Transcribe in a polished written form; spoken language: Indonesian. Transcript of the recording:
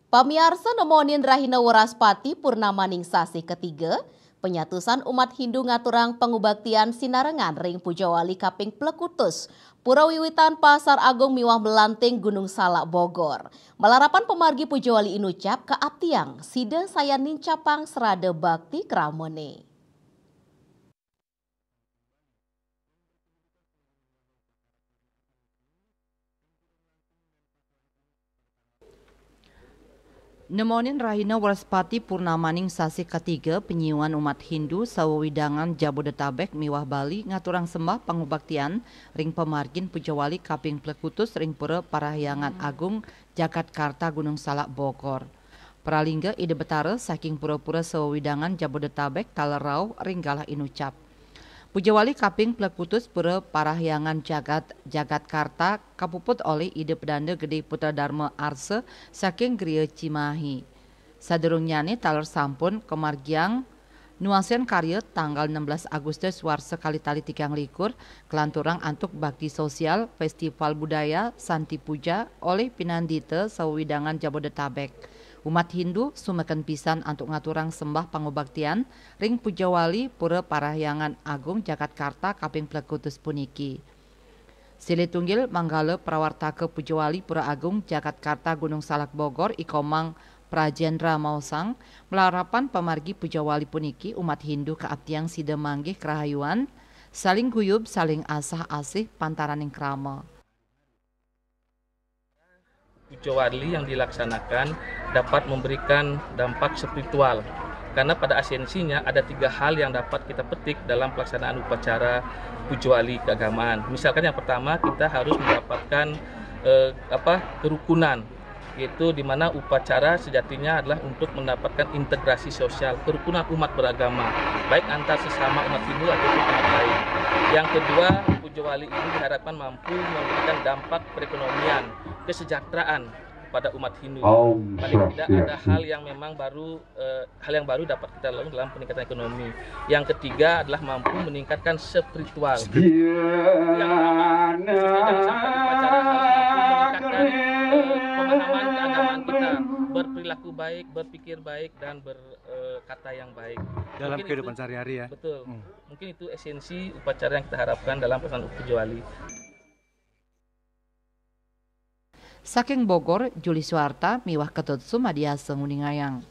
Pamiarsa nemonin Rahina Waraspati Purnamaning sasi ketiga, penyatusan umat Hindu ngaturang pengubaktian sinarengan ring Pujawali kaping plekutus, Purawiwitan Pasar Agung miwah melanting Gunung Salak Bogor. Melarapan pemargi Pujawali inucap keaptiang, sida saya nincapang serada bakti kramone. Nemonin Rahina Waraspati Purnamaning sasi ketiga penyiuan umat Hindu sawewidangan Jabodetabek miwah Bali ngaturang sembah pangubaktian ring pemargin Pujawali kaping plekutus ring pura Parahyangan Agung Jakarta Gunung Salak Bogor. Pralingga ide betara saking pura-pura sawewidangan Jabodetabek kalerau ring galah inucap. Pujawali kaping plekutus pura Parahyangan Jakarta kapuput oleh ide pedanda gede Putra Dharma Arse saking Griya Cimahi. Sadurungyane taler sampun kemargiang nuansian karya tanggal 16 Agustus warsa kali tali 3 likur kelanturang antuk bakti sosial festival budaya Santi Puja oleh pinandita sawewidangan Jabodetabek. Umat Hindu sumekan pisan antuk ngaturang sembah pangubaktian ring Pujawali pura Parahyangan Agung Jakarta kaping plekutus puniki. Sile tunggil manggala prawartaka Pujawali pura Agung Jakarta Gunung Salak Bogor ikomang Prajendra Mausang melarapan pemargi Pujawali puniki umat Hindu keaptiang sida manggih kerahayuan saling guyub saling asah asih pantaraning krama. Pujawali yang dilaksanakan dapat memberikan dampak spiritual karena pada esensinya ada 3 hal yang dapat kita petik dalam pelaksanaan upacara Pujawali keagamaan. Misalkan yang pertama kita harus mendapatkan kerukunan, yaitu di mana upacara sejatinya adalah untuk mendapatkan integrasi sosial, kerukunan umat beragama, baik antar sesama umat Hindu ataupun umat lain. Yang kedua, Pujawali ini diharapkan mampu memberikan dampak perekonomian, kesejahteraan pada umat Hindu. Paling tidak ada hal yang memang baru, dapat kita lakukan dalam peningkatan ekonomi. Yang ketiga adalah mampu meningkatkan spiritual. Yang pertama, jangan sampai upacara harus mampu meningkatkan pemahaman keagamaan kita, berperilaku baik, berpikir baik, dan berkata yang baik. Dalam kehidupan sehari-hari ya? Betul. Mungkin itu esensi upacara yang kita harapkan dalam pelaksanaan Pujawali. Saking Bogor, Juli Suarta, miwah ketut Sumadiasa Nguningayang.